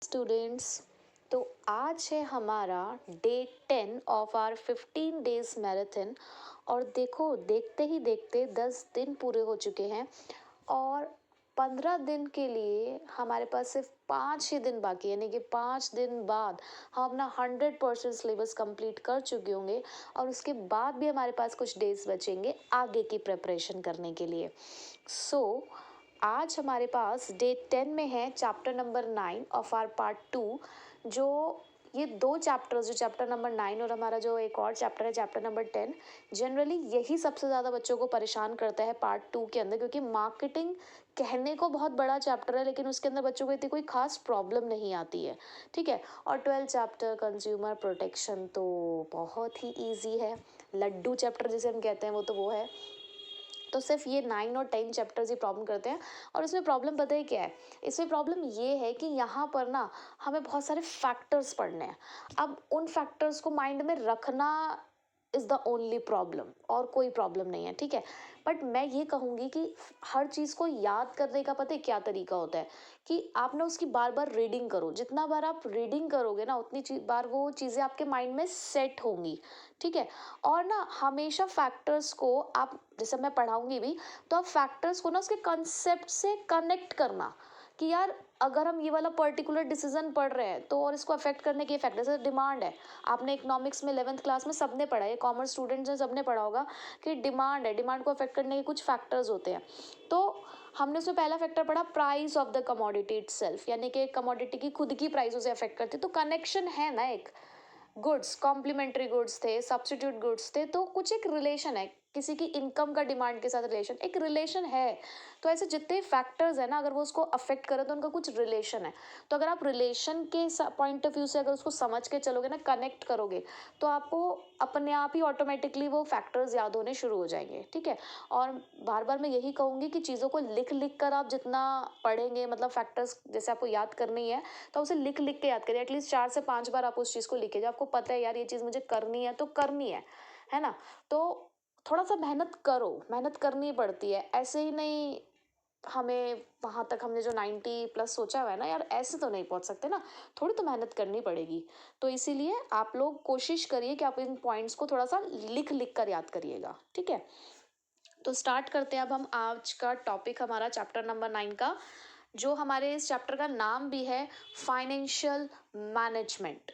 Students. तो आज है हमारा day 10 of our 15 days marathon. और देखो, देखते ही देखते 10 दिन पूरे हो चुके हैं और 15 दिन के लिए हमारे पास सिर्फ 5 ही दिन बाकी, यानी कि 5 दिन बाद हम अपना 100% सिलेबस कंप्लीट कर चुके होंगे। और उसके बाद भी हमारे पास कुछ डेज बचेंगे आगे की प्रिपरेशन करने के लिए। आज हमारे पास डे 10 में है chapter number 9 of our part 2। जो ये दो चैप्टर्स, जो चैप्टर नंबर 9 और हमारा जो एक और चैप्टर है चैप्टर नंबर 10, जनरली यही सबसे ज़्यादा बच्चों को परेशान करता है पार्ट 2 के अंदर, क्योंकि मार्केटिंग कहने को बहुत बड़ा चैप्टर है लेकिन उसके अंदर बच्चों को इतनी कोई खास प्रॉब्लम नहीं आती है। ठीक है। और 12 चैप्टर कंज्यूमर प्रोटेक्शन तो बहुत ही ईजी है, लड्डू चैप्टर जिसे हम कहते हैं वो है। तो सिर्फ ये 9 और 10 चैप्टर्स ही प्रॉब्लम करते हैं। और इसमें प्रॉब्लम पता है क्या है? इसमें प्रॉब्लम ये है कि यहाँ पर ना हमें बहुत सारे फैक्टर्स पढ़ने हैं। अब उन फैक्टर्स को माइंड में रखना इज़ द ओनली प्रॉब्लम, और कोई प्रॉब्लम नहीं है। ठीक है। बट मैं ये कहूँगी कि हर चीज़ को याद करने का पता है क्या तरीका होता है, कि आप ना उसकी बार बार रीडिंग करो। जितना बार आप रीडिंग करोगे ना उतनी बार वो चीज़ें आपके माइंड में सेट होंगी। ठीक है। और ना हमेशा फैक्टर्स को आप, जैसे मैं पढ़ाऊंगी भी, तो आप फैक्टर्स को ना उसके कंसेप्ट से कनेक्ट करना, कि यार अगर हम ये वाला पर्टिकुलर डिसीजन पढ़ रहे हैं तो और इसको अफेक्ट करने के फैक्टर, जैसे डिमांड है। आपने इकोनॉमिक्स में 11th क्लास में सबने पढ़ा है, कॉमर्स स्टूडेंट्स ने सबने पढ़ा होगा कि डिमांड है, डिमांड को अफेक्ट करने के कुछ फैक्टर्स होते हैं। तो हमने उसमें पहला फैक्टर पढ़ा price of the commodity itself, यानी कि कमोडिटी की खुद की प्राइस उसे अफेक्ट करती है। तो कनेक्शन है ना, एक गुड्स, कॉम्प्लीमेंट्री गुड्स थे, सब्स्टिट्यूट गुड्स थे, तो कुछ एक रिलेशन है, किसी की इनकम का डिमांड के साथ रिलेशन, एक रिलेशन है। तो ऐसे जितने फैक्टर्स है ना, अगर वो उसको अफेक्ट करे तो उनका कुछ रिलेशन है। तो अगर आप रिलेशन के पॉइंट ऑफ व्यू से अगर उसको समझ के चलोगे ना, कनेक्ट करोगे, तो आपको अपने आप ही ऑटोमेटिकली वो फैक्टर्स याद होने शुरू हो जाएंगे। ठीक है। और बार बार मैं यही कहूँगी कि चीज़ों को लिख लिख कर आप जितना पढ़ेंगे, मतलब फैक्टर्स जैसे आपको याद करनी है तो उसे लिख लिख के याद करिए। एटलीस्ट 4 से 5 बार आप उस चीज़ को लिखिए, जब आपको पता है यार ये चीज़ मुझे करनी है तो करनी है ना। तो थोड़ा सा मेहनत करो, मेहनत करनी पड़ती है, ऐसे ही नहीं। हमें वहाँ तक हमने जो 90+ सोचा हुआ है ना यार, ऐसे तो नहीं पहुँच सकते ना, थोड़ी तो मेहनत करनी पड़ेगी। तो इसीलिए आप लोग कोशिश करिए कि आप इन पॉइंट्स को थोड़ा सा लिख लिख कर याद करिएगा। ठीक है। तो स्टार्ट करते हैं अब हम आज का टॉपिक, हमारा चैप्टर नंबर 9 का, जो हमारे इस चैप्टर का नाम भी है फाइनेंशियल मैनेजमेंट।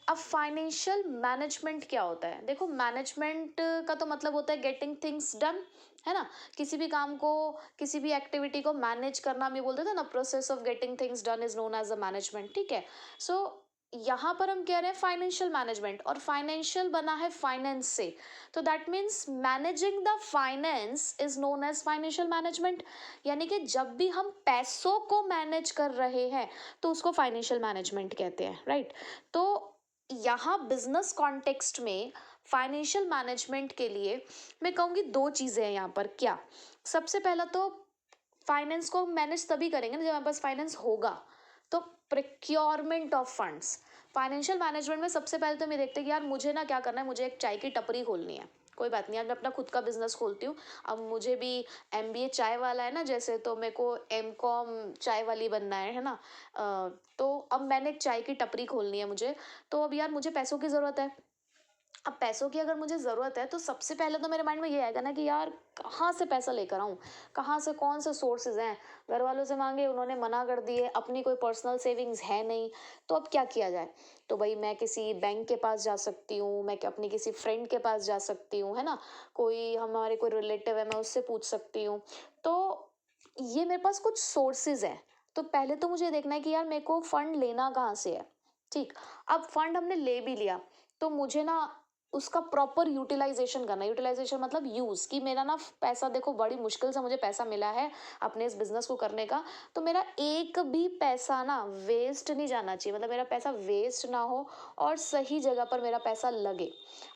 अब फाइनेंशियल मैनेजमेंट क्या होता है? देखो, मैनेजमेंट का तो मतलब होता है गेटिंग थिंग्स डन, है ना। किसी भी काम को, किसी भी एक्टिविटी को मैनेज करना, हम ये बोलते थे ना, process of getting things done is known as a management. ठीक है। सो यहाँ पर हम कह रहे हैं फाइनेंशियल मैनेजमेंट, और फाइनेंशियल बना है फाइनेंस से, तो that means managing the finance is known as financial management. यानी कि जब भी हम पैसों को मैनेज कर रहे हैं तो उसको फाइनेंशियल मैनेजमेंट कहते हैं, राइट। तो यहाँ बिजनेस कॉन्टेक्स्ट में फाइनेंशियल मैनेजमेंट के लिए मैं कहूँगी दो चीज़ें हैं यहाँ पर। क्या? सबसे पहला तो फाइनेंस को मैनेज तभी करेंगे ना जब हमारे पास फाइनेंस होगा। तो procurement of funds, financial management में सबसे पहले तो मैं देखते हैं कि यार मुझे ना क्या करना है, मुझे एक चाय की टपरी खोलनी है। कोई बात नहीं, आज मैं अपना खुद का बिजनेस खोलती हूँ। अब मुझे भी एमबीए चाय वाला है ना, जैसे, तो मेरे को एमकॉम चाय वाली बनना है ना। तो अब मैंने एक चाय की टपरी खोलनी है मुझे। तो अब यार मुझे पैसों की ज़रूरत है। अब पैसों की अगर मुझे ज़रूरत है तो सबसे पहले तो मेरे माइंड में ये आएगा ना कि यार कहाँ से पैसा लेकर आऊँ, कहाँ से, कौन से सोर्सेज हैं। घर वालों से मांगे, उन्होंने मना कर दिए, अपनी कोई पर्सनल सेविंग्स है नहीं, तो अब क्या किया जाए? तो भाई मैं किसी बैंक के पास जा सकती हूँ, मैं अपनी किसी फ्रेंड के पास जा सकती हूँ, है ना। कोई हमारे कोई रिलेटिव है, मैं उससे पूछ सकती हूँ। तो ये मेरे पास कुछ सोर्सेज हैं। तो पहले तो मुझे देखना है कि यार मेरे को फंड लेना कहाँ से है। ठीक। अब फंड हमने ले भी लिया तो मुझे ना उसका प्रॉपर यूटिलाइजेशन करना है। यूटिलाइजेशन मतलब यूज़, कि मेरा ना पैसा, देखो बड़ी मुश्किल से मुझे पैसा मिला है अपने इस बिज़नेस को करने का, तो मेरा एक भी पैसा ना वेस्ट नहीं जाना चाहिए। मतलब मेरा पैसा वेस्ट ना हो और सही जगह पर मेरा पैसा लगे,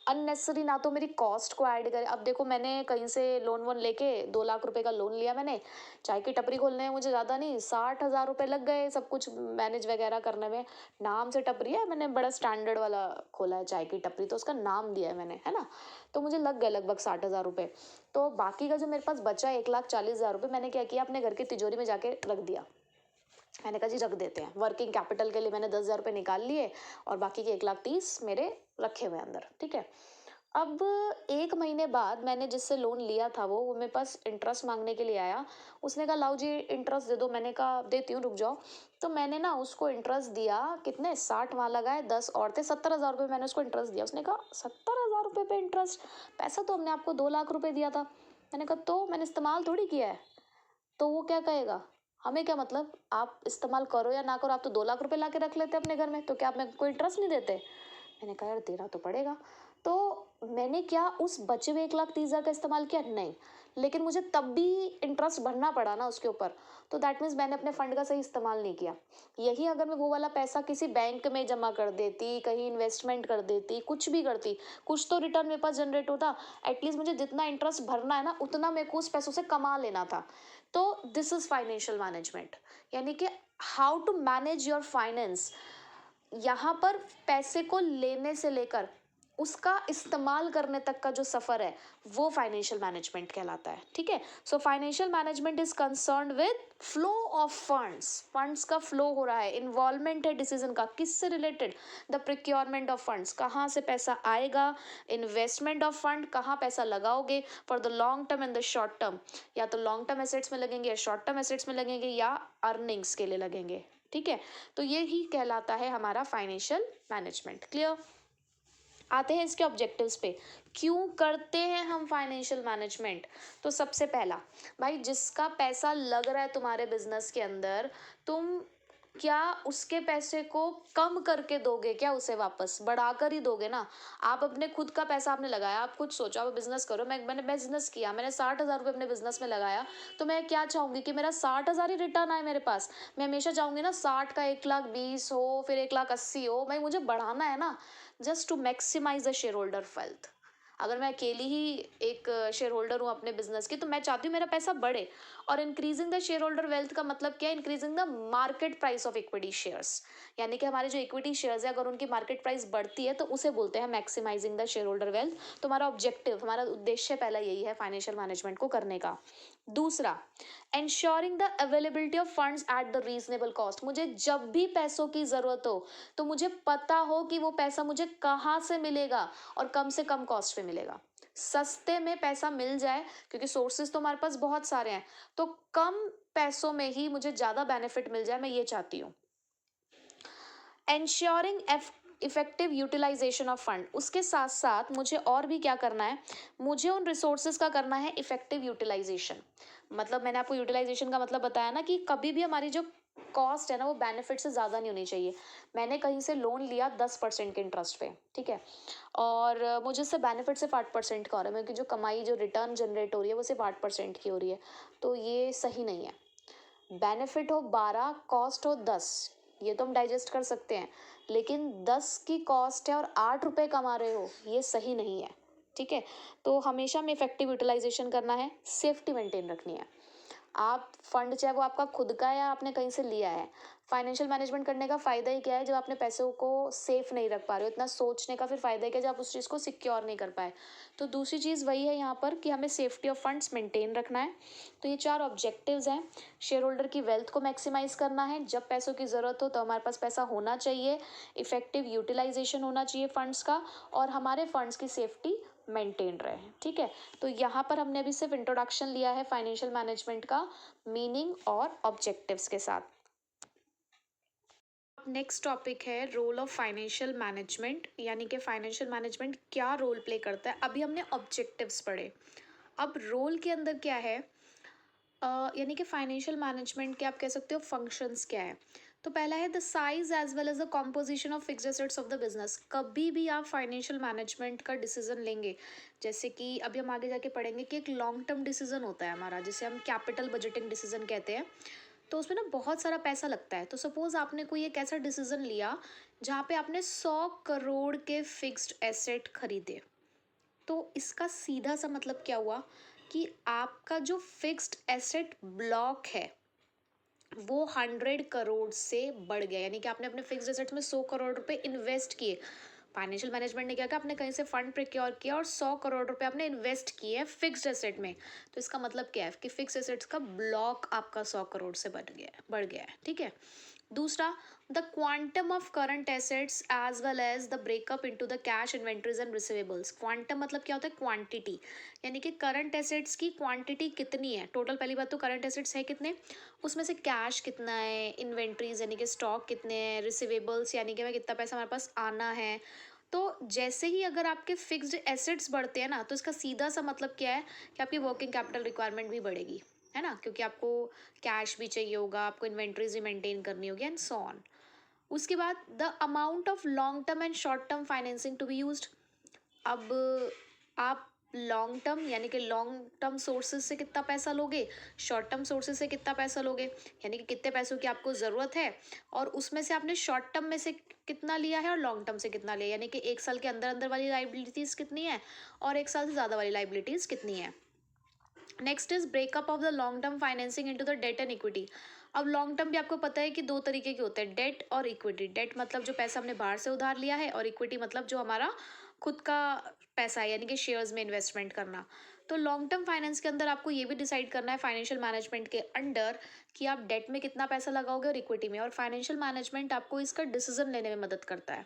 अननेसेसरी ना तो मेरी कॉस्ट को ऐड करे। अब देखो, मैंने कहीं से लोन वोन लेके 2 लाख रुपए का लोन लिया मैंने, चाय की टपरी खोलने में मुझे ज़्यादा नहीं 60,000 रुपये लग गए, सब कुछ मैनेज वगैरह करने में। नाम से टपरी है, मैंने बड़ा स्टैंडर्ड वाला खोला है चाय की टपरी, तो उसका नाम दिया है मैंने, है ना। तो मुझे लग गए लगभग 60,000 रुपये। तो बाकी का जो मेरे पास बचा 1,40,000 रुपये, मैंने क्या किया, अपने घर की तिजोरी में जाके रख दिया। मैंने कहा जी रख देते हैं, वर्किंग कैपिटल के लिए मैंने 10,000 रुपये निकाल लिए और बाकी के 1,30,000 मेरे रखे हुए अंदर, ठीक है। अब 1 महीने बाद मैंने जिससे लोन लिया था वो मेरे पास इंटरेस्ट मांगने के लिए आया। उसने कहा लाओ जी इंटरेस्ट दे दो। मैंने कहा देती हूँ, रुक जाओ। तो मैंने ना उसको इंटरेस्ट दिया, कितने 60 वहाँ लगाए, 10 और थे, 70,000 रुपये मैंने उसको इंटरेस्ट दिया। उसने कहा 70,000 रुपये पे इंटरेस्ट? पैसा तो हमने आपको 2 लाख रुपये दिया था। मैंने कहा तो मैंने इस्तेमाल थोड़ी किया है। तो वो क्या कहेगा, हमें क्या मतलब, आप इस्तेमाल करो या ना करो, आप तो 2 लाख रुपए ला के रख लेते अपने घर में, तो क्या आप मेरे को इंटरेस्ट नहीं देते? मैंने कहा यार देना तो पड़ेगा। तो मैंने क्या उस बचे हुए 1,30,000 का इस्तेमाल किया? नहीं। लेकिन मुझे तब भी इंटरेस्ट भरना पड़ा ना उसके ऊपर, तो दैट मीन्स मैंने अपने फंड का सही इस्तेमाल नहीं किया। यही अगर मैं वो वाला पैसा किसी बैंक में जमा कर देती, कहीं इन्वेस्टमेंट कर देती, कुछ भी करती, कुछ तो रिटर्न मेरे पास जनरेट होता। एटलीस्ट मुझे जितना इंटरेस्ट भरना है ना उतना मेरे को उस पैसों से कमा लेना था। तो दिस इज फाइनेंशियल मैनेजमेंट, यानी कि how to manage your finance. यहाँ पर पैसे को लेने से लेकर उसका इस्तेमाल करने तक का जो सफर है वो फाइनेंशियल मैनेजमेंट कहलाता है, ठीक है। So financial management is concerned with flow of funds, funds का फ्लो हो रहा है, इन्वॉल्वमेंट है डिसीजन का, किससे related, the procurement of funds, कहाँ से पैसा आएगा, इन्वेस्टमेंट ऑफ फंड, कहाँ पैसा लगाओगे for the long term and the short term, या तो लॉन्ग टर्म एसेट्स में लगेंगे या शॉर्ट टर्म एसेट्स में लगेंगे या अर्निंग्स के लिए लगेंगे, ठीक है। तो ये ही कहलाता है हमारा फाइनेंशियल मैनेजमेंट। क्लियर? आते हैं इसके ऑब्जेक्टिव्स पे, क्यों करते हैं हम फाइनेंशियल मैनेजमेंट। तो सबसे पहला, भाई जिसका पैसा लग रहा है तुम्हारे बिजनेस के अंदर, तुम क्या उसके पैसे को कम करके दोगे क्या, उसे वापस बढ़ाकर ही दोगे ना। आप अपने खुद का पैसा आपने लगाया, आप खुद सोचो, आप बिजनेस करो, मैंने बिजनेस किया, मैंने 60,000 रुपये अपने बिजनेस में लगाया, तो मैं क्या चाहूंगी कि मेरा 60,000 ही रिटर्न आए मेरे पास। मैं हमेशा चाहूंगी ना 60 का 1,20,000 हो, फिर 1,80,000 हो, भाई मुझे बढ़ाना है ना, just to maximise the shareholder wealth. अगर मैं अकेली ही एक शेयर होल्डर हूँ अपने बिजनेस की, तो मैं चाहती हूँ मेरा पैसा बढ़े। और increasing the shareholder wealth का मतलब क्या है, increasing the market price of equity shares, यानी कि हमारे जो इक्विटी शेयर्स है अगर उनकी मार्केट प्राइस बढ़ती है तो उसे बोलते हैं maximising the shareholder wealth. तो हमारा ऑब्जेक्टिव, हमारा उद्देश्य पहला यही है फाइनेंशियल मैनेजमेंट को करने का। दूसरा, ensuring the availability of funds at the reasonable cost. मुझे जब भी पैसों की ज़रूरत हो तो मुझे पता हो कि वो पैसा मुझे कहाँ से मिलेगा और कम से कम कॉस्ट पे मिलेगा, सस्ते में पैसा मिल जाए, क्योंकि सोर्सेज तो हमारे पास बहुत सारे हैं, तो कम पैसों में ही मुझे ज़्यादा बेनिफिट मिल जाए, मैं ये चाहती हूँ। Ensuring effective utilisation of fund, उसके साथ साथ मुझे और भी क्या करना है, मुझे उन रिसोर्सेज का करना है इफेक्टिव यूटिलाइजेशन। मतलब मैंने आपको यूटिलाइजेशन का मतलब बताया ना कि कभी भी हमारी जो कॉस्ट है ना वो बेनिफिट से ज़्यादा नहीं होनी चाहिए। मैंने कहीं से लोन लिया 10% के इंटरेस्ट पे, ठीक है, और मुझे इससे बेनिफिट सिर्फ 8% का हो रहा है, क्योंकि जो कमाई जो रिटर्न जनरेट हो रही है वो सिर्फ 8% की हो रही है, तो ये सही नहीं है। बेनिफिट हो 12, कॉस्ट हो 10, ये तो हम डाइजेस्ट कर सकते हैं, लेकिन 10 की कॉस्ट है और 8 रुपये कमा रहे हो, ये सही नहीं है, ठीक है। तो हमेशा में इफेक्टिव यूटिलाइजेशन करना है, सेफ्टी मेंटेन रखनी है। आप फंड चाहे वो आपका खुद का है या आपने कहीं से लिया है, फाइनेंशियल मैनेजमेंट करने का फ़ायदा ही क्या है, जब आपने पैसों को सेफ नहीं रख पा रहे हो, इतना सोचने का फिर फ़ायदा है क्या जब आप उस चीज़ को सिक्योर नहीं कर पाए। तो दूसरी चीज़ वही है यहाँ पर कि हमें सेफ्टी ऑफ फंड्स मेंटेन रखना है। तो ये 4 ऑब्जेक्टिव्स हैं। शेयर होल्डर की वेल्थ को मैक्सिमाइज करना है, जब पैसों की ज़रूरत हो तो हमारे पास पैसा होना चाहिए, इफेक्टिव यूटिलाइजेशन होना चाहिए फंड्स का, और हमारे फंड्स की सेफ्टी मेंटेन रहे, ठीक है। तो यहाँ पर हमने अभी सिर्फ इंट्रोडक्शन लिया है फाइनेंशियल मैनेजमेंट का, मीनिंग और ऑब्जेक्टिव्स के साथ। नेक्स्ट टॉपिक है रोल ऑफ फाइनेंशियल मैनेजमेंट, यानी कि फाइनेंशियल मैनेजमेंट क्या रोल प्ले करता है। अभी हमने ऑब्जेक्टिव्स पढ़े, अब रोल के अंदर क्या है, यानी कि फाइनेंशियल मैनेजमेंट के आप कह सकते हो फंक्शंस क्या है। तो पहला है the size as well as the composition of fixed assets of the business. कभी भी आप फाइनेंशियल मैनेजमेंट का डिसीजन लेंगे, जैसे कि अभी हम आगे जाके पढ़ेंगे कि एक लॉन्ग टर्म डिसीजन होता है हमारा, जिसे हम कैपिटल बजटिंग डिसीजन कहते हैं, तो उसमें ना बहुत सारा पैसा लगता है। तो सपोज आपने कोई एक ऐसा डिसीजन लिया जहाँ पे आपने 100 करोड़ के फिक्स्ड एसेट खरीदे, तो इसका सीधा सा मतलब क्या हुआ कि आपका जो फिक्स्ड एसेट ब्लॉक है वो 100 करोड़ से बढ़ गया, यानी कि आपने अपने फिक्स्ड एसेट्स में 100 करोड़ रुपए इन्वेस्ट किए, फाइनेंशियल मैनेजमेंट ने क्या किया, आपने कहीं से फंड प्रिक्योर किया और 100 करोड़ रुपए आपने इन्वेस्ट किए हैं फिक्स्ड एसेट में। तो इसका मतलब क्या है कि फिक्स्ड एसेट्स का ब्लॉक आपका 100 करोड़ से बढ़ गया है, ठीक है। दूसरा, the quantum of current assets as well as the breakup into the cash inventories and receivables. Quantum मतलब क्या होता है, क्वांटिटी, यानी कि करंट एसेट्स की क्वांटिटी कितनी है टोटल। पहली बात तो करंट एसेट्स है कितने, उसमें से कैश कितना है, इन्वेंट्रीज यानी कि स्टॉक कितने हैं, रिसीवेबल्स यानी कि मैं कितना पैसा हमारे पास आना है। तो जैसे ही अगर आपके फिक्स्ड एसेट्स बढ़ते हैं ना, तो इसका सीधा सा मतलब क्या है कि आपकी वर्किंग कैपिटल रिक्वायरमेंट भी बढ़ेगी, है ना, क्योंकि आपको कैश भी चाहिए होगा, आपको इन्वेंट्रीज भी मेंटेन करनी होगी एंड सो ऑन। उसके बाद the amount of long term and short term financing to be used. अब आप लॉन्ग टर्म यानी कि लॉन्ग टर्म सोर्सेज से कितना पैसा लोगे, शॉर्ट टर्म सोर्सेज से कितना पैसा लोगे, यानी कि कितने पैसों की आपको ज़रूरत है और उसमें से आपने शॉर्ट टर्म में से कितना लिया है और लॉन्ग टर्म से कितना लिया है, यानी कि एक साल के अंदर अंदर वाली लाइबिलिटीज़ कितनी है और एक साल से ज़्यादा वाली लाइबिलिटीज़ कितनी है। Next is breakup of the long term financing into the debt and equity. अब लॉन्ग टर्म भी आपको पता है कि दो तरीके के होते हैं, डेट और इक्विटी। डेट मतलब जो पैसा हमने बाहर से उधार लिया है और इक्विटी मतलब जो हमारा खुद का पैसा है, यानी कि शेयर्स में इन्वेस्टमेंट करना। तो लॉन्ग टर्म फाइनेंस के अंदर आपको ये भी डिसाइड करना है फाइनेंशियल मैनेजमेंट के अंडर कि आप डेट में कितना पैसा लगाओगे और इक्विटी में, और फाइनेंशियल मैनेजमेंट आपको इसका डिसीजन लेने में मदद करता है।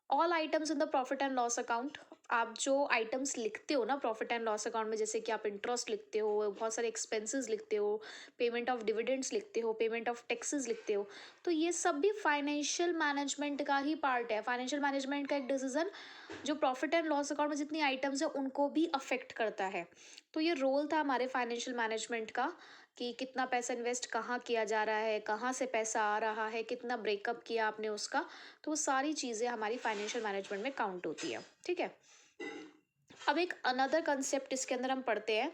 All items in the profit and loss account. आप जो आइटम्स लिखते हो ना प्रॉफिट एंड लॉस अकाउंट में, जैसे कि आप इंटरेस्ट लिखते हो, बहुत सारे एक्सपेंसेस लिखते हो, पेमेंट ऑफ डिविडेंड्स लिखते हो, पेमेंट ऑफ टैक्सेस लिखते हो, तो ये सब भी फाइनेंशियल मैनेजमेंट का ही पार्ट है। फाइनेंशियल मैनेजमेंट का एक डिसीजन जो प्रॉफिट एंड लॉस अकाउंट में जितनी आइटम्स है उनको भी अफेक्ट करता है। तो ये रोल था हमारे फाइनेंशियल मैनेजमेंट का कि कितना पैसा इन्वेस्ट कहाँ किया जा रहा है, कहाँ से पैसा आ रहा है, कितना ब्रेकअप किया आपने उसका। तो वो सारी चीज़ें हमारी फाइनेंशियल मैनेजमेंट में काउंट होती है, ठीक है। अब एक अनदर कंसेप्ट इसके अंदर हम पढ़ते हैं,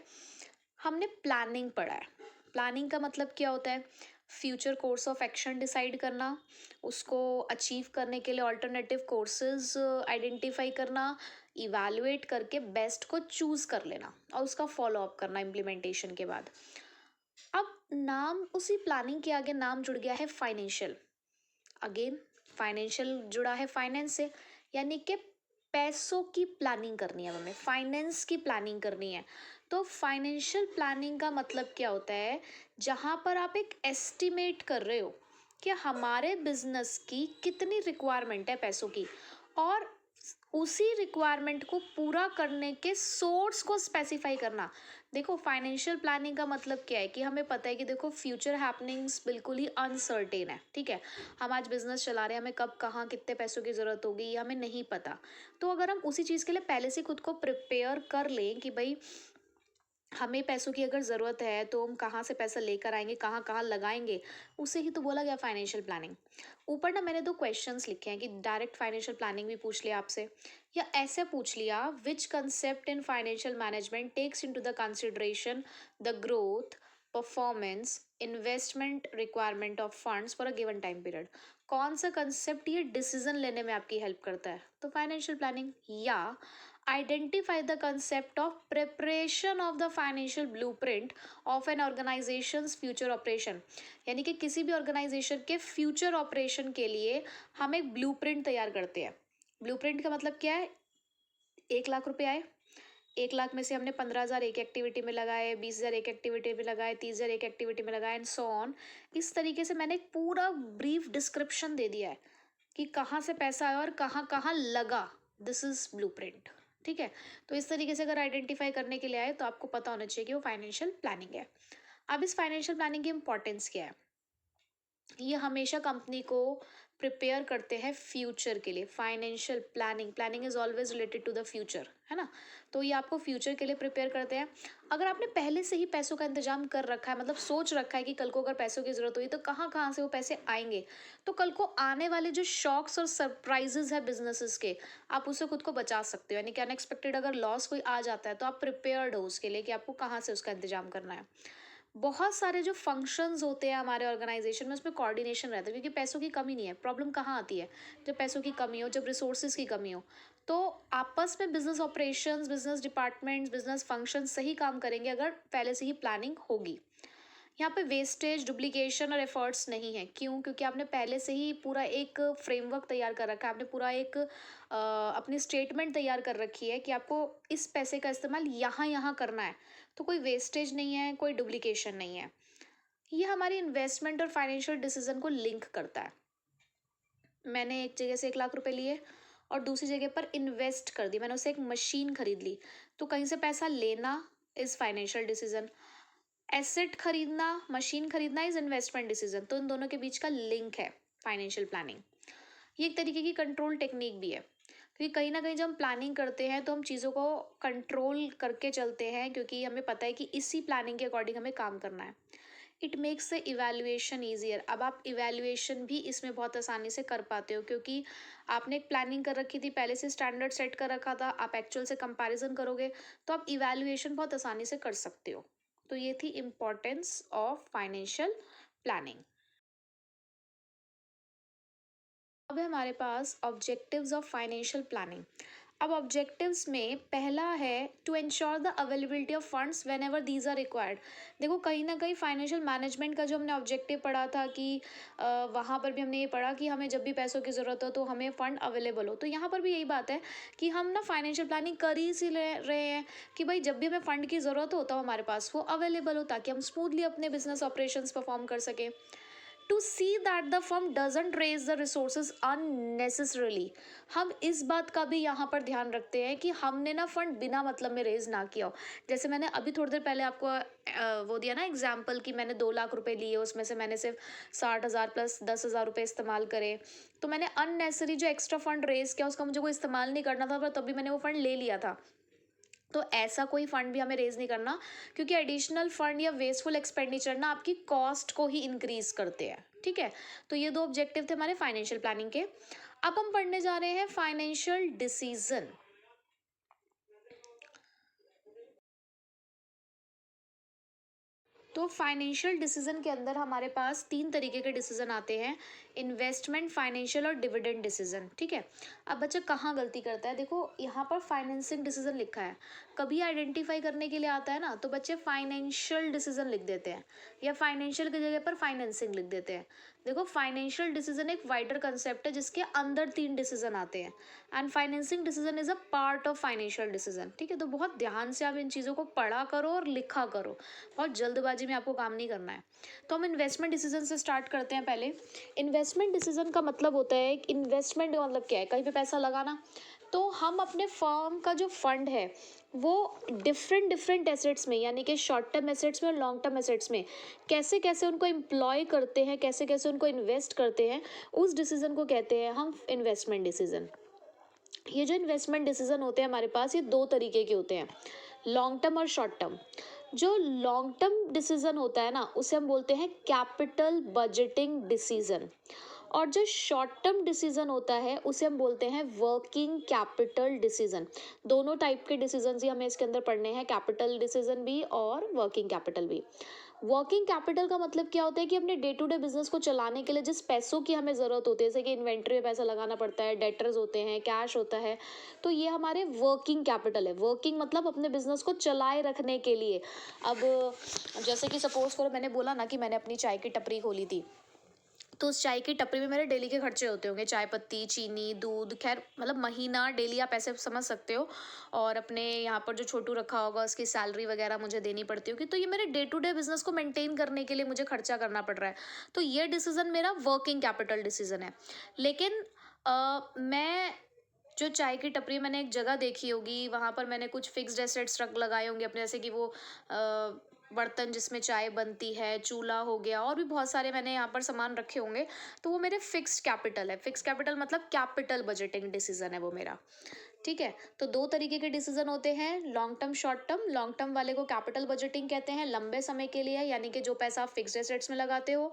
हमने प्लानिंग पढ़ा है। प्लानिंग का मतलब क्या होता है, future course of action decide करना, उसको अचीव करने के लिए ऑल्टरनेटिव कोर्सेज आइडेंटिफाई करना, इवैल्यूएट करके बेस्ट को चूज कर लेना और उसका फॉलो अप करना इम्प्लीमेंटेशन के बाद। अब नाम उसी प्लानिंग के आगे नाम जुड़ गया है फाइनेंशियल। अगेन फाइनेंशियल जुड़ा है फाइनेंस से, यानी कि पैसों की प्लानिंग करनी है हमें, फाइनेंस की प्लानिंग करनी है। तो फाइनेंशियल प्लानिंग का मतलब क्या होता है, जहाँ पर आप एक एस्टिमेट कर रहे हो कि हमारे बिजनेस की कितनी रिक्वायरमेंट है पैसों की, और उसी रिक्वायरमेंट को पूरा करने के सोर्स को स्पेसिफाई करना। देखो फाइनेंशियल प्लानिंग का मतलब क्या है कि हमें पता है कि देखो फ्यूचर हैपनिंग्स बिल्कुल ही अनसर्टेन है, ठीक है। हम आज बिजनेस चला रहे हैं, हमें कब कहाँ कितने पैसों की ज़रूरत होगी ये हमें नहीं पता। तो अगर हम उसी चीज़ के लिए पहले से खुद को प्रिपेयर कर लें कि भाई हमें पैसों की अगर ज़रूरत है तो हम कहाँ से पैसा लेकर आएंगे, कहाँ कहाँ लगाएंगे, उसे ही तो बोला गया फाइनेंशियल प्लानिंग। ऊपर ना मैंने दो क्वेश्चंस लिखे हैं कि डायरेक्ट फाइनेंशियल प्लानिंग भी पूछ लिया आपसे, या ऐसे पूछ लिया, which concept in financial management takes into the consideration the growth, performance, investment requirement of funds for a given time period. कौन सा कंसेप्ट ये डिसीजन लेने में आपकी हेल्प करता है, तो फाइनेंशियल प्लानिंग। या identify the concept of preparation of the financial blueprint of an organization's future operation। यानी कि किसी भी ऑर्गेनाइजेशन के फ्यूचर ऑपरेशन के लिए हम एक ब्लूप्रिंट तैयार करते हैं। ब्लूप्रिंट का मतलब क्या है, 1 लाख रुपए आए, 1 लाख में से हमने 15,000 एक एक्टिविटी में लगाए, 20,000 एक एक्टिविटी में लगाए, 30,000 एक एक्टिविटी में लगाए एंड सो ऑन। इस तरीके से मैंने एक पूरा ब्रीफ डिस्क्रिप्शन दे दिया है कि कहाँ से पैसा आया और कहाँ कहाँ लगा। दिस इज ब्लूप्रिंट, ठीक है। तो इस तरीके से अगर आइडेंटिफाई करने के लिए आए तो आपको पता होना चाहिए कि वो फाइनेंशियल प्लानिंग है। अब इस फाइनेंशियल प्लानिंग की इंपॉर्टेंस क्या है, ये हमेशा कंपनी को प्रिपेयर करते हैं फ्यूचर के लिए। Financial planning, planning is always related to the future, है ना। तो ये आपको फ्यूचर के लिए प्रिपेयर करते हैं। अगर आपने पहले से ही पैसों का इंतजाम कर रखा है, मतलब सोच रखा है कि कल को अगर पैसों की ज़रूरत हुई तो कहाँ कहाँ से वो पैसे आएंगे, तो कल को आने वाले जो शॉक्स और सरप्राइजेज है बिजनेसेस के, आप उससे खुद को बचा सकते हो। यानी कि अनएक्सपेक्टेड अगर लॉस कोई आ जाता है तो आप प्रिपेयर्ड हो उसके लिए कि आपको कहाँ से उसका इंतजाम करना है। बहुत सारे जो फंक्शंस होते हैं हमारे ऑर्गेनाइजेशन में, उसमें कोऑर्डिनेशन रहता है, क्योंकि पैसों की कमी नहीं है। प्रॉब्लम कहाँ आती है, जब पैसों की कमी हो, जब रिसोर्सेज की कमी हो। तो आपस में business operations, business departments, business functions सही काम करेंगे अगर पहले से ही प्लानिंग होगी। यहाँ पे वेस्टेज, डुप्लीकेशन और एफर्ट्स नहीं है। क्यों? क्योंकि आपने पहले से ही पूरा एक फ्रेमवर्क तैयार कर रखा है, आपने पूरा एक अपनी स्टेटमेंट तैयार कर रखी है कि आपको इस पैसे का इस्तेमाल यहाँ यहाँ करना है। तो कोई वेस्टेज नहीं है, कोई डुप्लीकेशन नहीं है। ये हमारी इन्वेस्टमेंट और फाइनेंशियल डिसीजन को लिंक करता है। मैंने एक जगह से 1 लाख रुपए लिए और दूसरी जगह पर इन्वेस्ट कर दी, मैंने उससे एक मशीन खरीद ली, तो कहीं से पैसा लेना इज फाइनेंशियल डिसीजन, एसेट खरीदना, मशीन खरीदना इज इन्वेस्टमेंट डिसीजन। तो इन दोनों के बीच का लिंक है फाइनेंशियल प्लानिंग। ये एक तरीके की कंट्रोल टेक्निक भी है, क्योंकि कहीं ना कहीं जब हम प्लानिंग करते हैं तो हम चीज़ों को कंट्रोल करके चलते हैं, क्योंकि हमें पता है कि इसी प्लानिंग के अकॉर्डिंग हमें काम करना है। It makes the evaluation easier. अब आप इवैल्यूएशन भी इसमें बहुत आसानी से कर पाते हो, क्योंकि आपने एक प्लानिंग कर रखी थी, पहले से स्टैंडर्ड सेट कर रखा था, आप एक्चुअल से कंपैरिजन करोगे तो आप इवैल्यूएशन बहुत आसानी से कर सकते हो। तो ये थी इम्पोर्टेंस ऑफ फाइनेंशियल प्लानिंग। अब है हमारे पास ऑब्जेक्टिव्स ऑफ फाइनेंशियल प्लानिंग। अब ऑब्जेक्टिव्स में पहला है to ensure the availability of funds whenever these are required. देखो कहीं ना कहीं फाइनेंशियल मैनेजमेंट का जो हमने ऑब्जेक्टिव पढ़ा था कि वहाँ पर भी हमने ये पढ़ा कि हमें जब भी पैसों की ज़रूरत हो तो हमें फ़ंड अवेलेबल हो। तो यहाँ पर भी यही बात है कि हम ना फाइनेंशियल प्लानिंग कर ही सी रहे हैं कि भाई जब भी हमें फ़ंड की ज़रूरत हो तो हमारे पास वो अवेलेबल हो, ताकि हम स्मूथली अपने बिजनेस ऑपरेशंस परफॉर्म कर सकें। To see that the firm doesn't raise the resources unnecessarily. हम इस बात का भी यहाँ पर ध्यान रखते हैं कि हमने ना फंड बिना मतलब में रेज ना किया हो। जैसे मैंने अभी थोड़ी देर पहले आपको वो दिया ना एग्जाम्पल कि मैंने 2 लाख रुपए लिए, उसमें से मैंने सिर्फ 60,000 प्लस 10,000 रुपये इस्तेमाल करे। तो मैंने अननेसेसरी जो एक्स्ट्रा फंड रेज किया उसका मुझे कोई इस्तेमाल नहीं करना था, पर तभी मैंने वो फंड ले लिया था। तो ऐसा कोई फंड भी हमें रेज नहीं करना, क्योंकि एडिशनल फंड या वेस्टफुल एक्सपेंडिचर ना आपकी कॉस्ट को ही इंक्रीज करते हैं। ठीक है, तो ये 2 ऑब्जेक्टिव थे हमारे फाइनेंशियल प्लानिंग के। अब हम पढ़ने जा रहे हैं फाइनेंशियल डिसीजन। तो फाइनेंशियल डिसीजन के अंदर हमारे पास 3 तरीके के डिसीजन आते हैं, इन्वेस्टमेंट, फाइनेंशियल और डिविडेंड डिसीजन। ठीक है, अब बच्चा कहाँ गलती करता है, देखो यहाँ पर फाइनेंसिंग डिसीजन लिखा है, कभी आइडेंटिफाई करने के लिए आता है ना तो बच्चे फाइनेंशियल डिसीजन लिख देते हैं या फाइनेंशियल की जगह पर फाइनेंसिंग लिख देते हैं। देखो फाइनेंशियल डिसीजन एक वाइडर कंसेप्ट है जिसके अंदर 3 डिसीजन आते हैं, and financing decision is a part of financial decision. ठीक है, तो बहुत ध्यान से आप इन चीज़ों को पढ़ा करो और लिखा करो, बहुत जल्दबाजी में आपको काम नहीं करना है। तो हम इन्वेस्टमेंट डिसीजन से स्टार्ट करते हैं। पहले इन्वेस्टमेंट डिसीजन का मतलब होता है कि इन्वेस्टमेंट का मतलब क्या है, कहीं पे पैसा लगाना। तो हम अपने फर्म का जो फंड है वो डिफरेंट डिफरेंट एसेट्स में, यानी कि शॉर्ट टर्म एसेट्स में और लॉन्ग टर्म एसेट्स में कैसे कैसे उनको एम्प्लॉय करते हैं, कैसे कैसे उनको इन्वेस्ट करते हैं, उस डिसीजन को कहते हैं हम इन्वेस्टमेंट डिसीजन। ये जो इन्वेस्टमेंट डिसीजन होते हैं हमारे पास, ये 2 तरीके के होते हैं, लॉन्ग टर्म और शॉर्ट टर्म। जो लॉन्ग टर्म डिसीजन होता है ना उसे हम बोलते हैं कैपिटल बजटिंग डिसीजन, और जो शॉर्ट टर्म डिसीजन होता है उसे हम बोलते हैं वर्किंग कैपिटल डिसीजन। दोनों टाइप के डिसीजन ही हमें इसके अंदर पढ़ने हैं, कैपिटल डिसीजन भी और वर्किंग कैपिटल भी। वर्किंग कैपिटल का मतलब क्या होता है कि अपने डे टू डे बिजनेस को चलाने के लिए जिस पैसों की हमें ज़रूरत होती है, जैसे कि इन्वेंट्री में पैसा लगाना पड़ता है, डेटर्स होते हैं, कैश होता है, तो ये हमारे वर्किंग कैपिटल है। वर्किंग मतलब अपने बिजनेस को चलाए रखने के लिए। अब जैसे कि सपोज करो मैंने बोला ना कि मैंने अपनी चाय की टपरी खोली थी, तो उस चाय की टपरी में मेरे डेली के खर्चे होते होंगे, चाय पत्ती, चीनी, दूध, खैर मतलब महीना डेली आप ऐसे समझ सकते हो। और अपने यहाँ पर जो छोटू रखा होगा उसकी सैलरी वगैरह मुझे देनी पड़ती होगी। तो ये मेरे डे टू डे बिजनेस को मेंटेन करने के लिए मुझे खर्चा करना पड़ रहा है। तो ये डिसीजन मेरा वर्किंग कैपिटल डिसीजन है। लेकिन मैं जो चाय की टपरी मैंने एक जगह देखी होगी, वहाँ पर मैंने कुछ फिक्स्ड एसेट्स रख लगाए होंगे अपने, जैसे कि वो बर्तन जिसमें चाय बनती है, चूल्हा हो गया, और भी बहुत सारे मैंने यहाँ पर सामान रखे होंगे। तो वो मेरे फिक्स्ड कैपिटल है। फिक्स्ड कैपिटल मतलब कैपिटल बजटिंग डिसीजन है वो मेरा। ठीक है, तो 2 तरीके के डिसीजन होते हैं, long term, short term. Long term वाले को कैपिटल बजटिंग कहते हैं, लंबे समय के लिए, यानी कि जो पैसा आप फिक्स्ड एसेट्स में लगाते हो।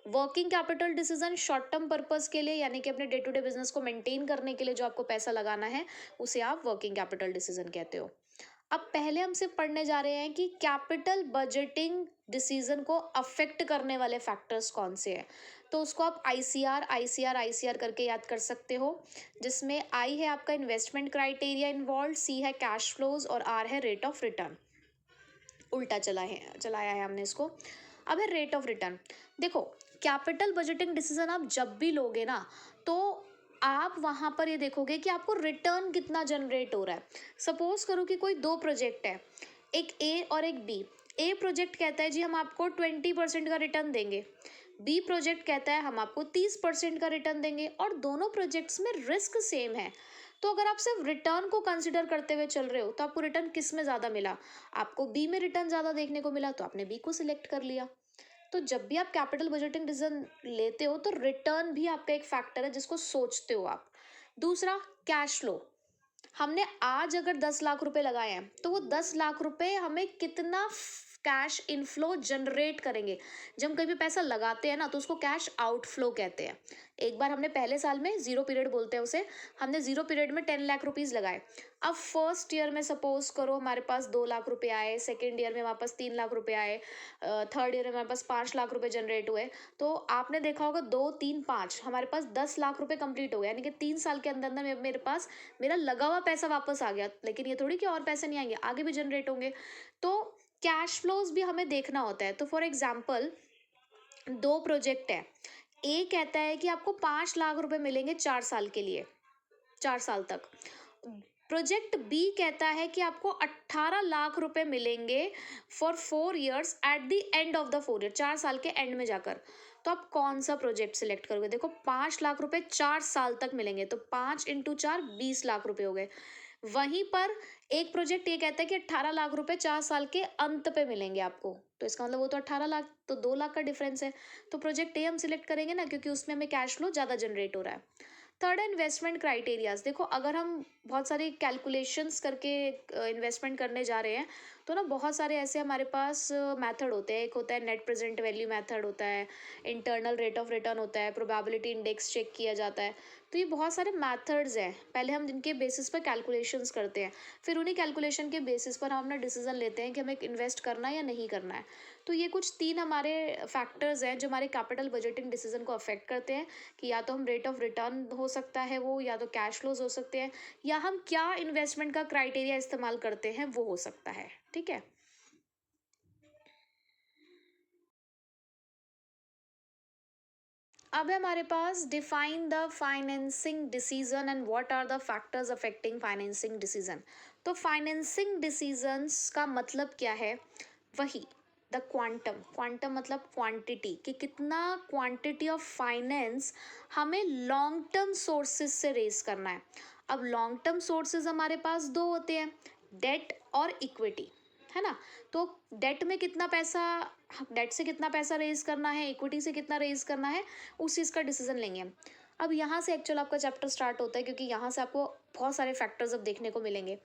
Working capital decision short term purpose के लिए, यानी कि अपने डे टू डे बिजनेस को मेंटेन करने के लिए जो आपको पैसा लगाना है उसे आप वर्किंग कैपिटल डिसीजन कहते हो। अब पहले हम सिर्फ पढ़ने जा रहे हैं कि कैपिटल बजटिंग डिसीजन को अफेक्ट करने वाले फैक्टर्स कौन से हैं। तो उसको आप आईसीआर आईसीआर आईसीआर करके याद कर सकते हो, जिसमें आई है आपका इन्वेस्टमेंट क्राइटेरिया इन्वॉल्व, सी है कैश फ्लोज और आर है रेट ऑफ रिटर्न। उल्टा चलाया है हमने इसको। अब है रेट ऑफ रिटर्न। देखो, कैपिटल बजटिंग डिसीजन आप जब भी लोगे ना, तो आप वहाँ पर ये देखोगे कि आपको रिटर्न कितना जनरेट हो रहा है। सपोज करो कि कोई दो प्रोजेक्ट है, एक ए और एक बी। ए प्रोजेक्ट कहता है जी हम आपको 20% का रिटर्न देंगे, बी प्रोजेक्ट कहता है हम आपको 30% का रिटर्न देंगे, और दोनों प्रोजेक्ट्स में रिस्क सेम है। तो अगर आप सिर्फ रिटर्न को कंसिडर करते हुए चल रहे हो तो आपको रिटर्न किस में ज़्यादा मिला? आपको बी में रिटर्न ज़्यादा देखने को मिला तो आपने बी को सिलेक्ट कर लिया। तो जब भी आप कैपिटल बजटिंग डिसीजन लेते हो तो रिटर्न भी आपका एक फैक्टर है जिसको सोचते हो आप। दूसरा, कैश फ्लो। हमने आज अगर 10 लाख रुपए लगाए हैं तो वो 10 लाख रुपए हमें कितना कैश इनफ्लो जनरेट करेंगे। जब हम कहीं भी पैसा लगाते हैं ना तो उसको कैश आउटफ्लो कहते हैं। एक बार हमने पहले साल में जीरो पीरियड बोलते हैं उसे, हमने जीरो पीरियड में 10 लाख रुपीज लगाए। अब फर्स्ट ईयर में सपोज करो हमारे पास 2 लाख रुपए आए, सेकेंड ईयर में वापस 3 लाख रुपए आए, थर्ड ईयर में हमारे पास 5 लाख रुपए जनरेट हुए। तो आपने देखा होगा 2 3 5 हमारे पास 10 लाख रुपए कंप्लीट हो गया, यानी कि 3 साल के अंदर अंदर मेरे पास मेरा लगा हुआ पैसा वापस आ गया। लेकिन ये थोड़ी कि और पैसे नहीं आएंगे, आगे भी जनरेट होंगे। तो कैश फ्लोज भी हमें देखना होता है। तो फॉर एग्जाम्पल, दो प्रोजेक्ट है, ए कहता है कि आपको 5 लाख रुपए मिलेंगे 4 साल के लिए, 4 साल तक। प्रोजेक्ट बी कहता है कि आपको 18 लाख रुपए मिलेंगे for 4 years at the end of the 4 year, 4 साल के एंड में जाकर। तो आप कौन सा प्रोजेक्ट सिलेक्ट करोगे? देखो, 5 लाख रुपए 4 साल तक मिलेंगे तो 5 × 4 20 लाख रुपए हो गए। वहीं पर एक प्रोजेक्ट ये कहता है कि 18 लाख रुपए 4 साल के अंत पे मिलेंगे आपको, तो इसका मतलब वो तो 18 लाख, तो 2 लाख का डिफरेंस है। तो प्रोजेक्ट ए हम सिलेक्ट करेंगे ना, क्योंकि उसमें हमें कैश फ्लो ज़्यादा जनरेट हो रहा है। Third, investment criterias. देखो, अगर हम बहुत सारी कैलकुलेशंस करके इन्वेस्टमेंट करने जा रहे हैं तो ना बहुत सारे ऐसे हमारे पास मेथड होते हैं। एक होता है नेट प्रेजेंट वैल्यू मेथड होता है, इंटरनल रेट ऑफ रिटर्न होता है, प्रोबेबिलिटी इंडेक्स चेक किया जाता है। तो ये बहुत सारे मेथड्स हैं, पहले हम जिनके बेसिस पर कैलकुलेशंस करते हैं, फिर उन्हीं कैलकुलेशन के बेसिस पर हम अपना डिसीजन लेते हैं कि हमें इन्वेस्ट करना है या नहीं करना है। तो ये कुछ 3 हमारे फैक्टर्स हैं जो हमारे कैपिटल बजटिंग डिसीजन को अफेक्ट करते हैं, कि या तो हम रेट ऑफ रिटर्न हो सकता है वो, या तो कैश फ्लोज हो सकते हैं, या हम क्या इन्वेस्टमेंट का क्राइटेरिया इस्तेमाल करते हैं वो हो सकता है। ठीक है। अब है हमारे पास define the financing decision and what are the factors affecting financing decision. तो फाइनेंसिंग डिसीजंस का मतलब क्या है? वही, द क्वांटम। क्वांटम मतलब क्वांटिटी, कि कितना क्वांटिटी ऑफ फाइनेंस हमें लॉन्ग टर्म सोर्सेज से रेज करना है। अब लॉन्ग टर्म सोर्सेज हमारे पास दो होते हैं, डेट और इक्विटी, है ना। तो डेट में कितना पैसा, डेट से कितना पैसा रेज करना है, इक्विटी से कितना रेज करना है, उस चीज़ का डिसीजन लेंगे हम। अब यहाँ से एक्चुअल आपका चैप्टर स्टार्ट होता है, क्योंकि यहाँ से आपको बहुत सारे फैक्टर्स अब देखने को मिलेंगे।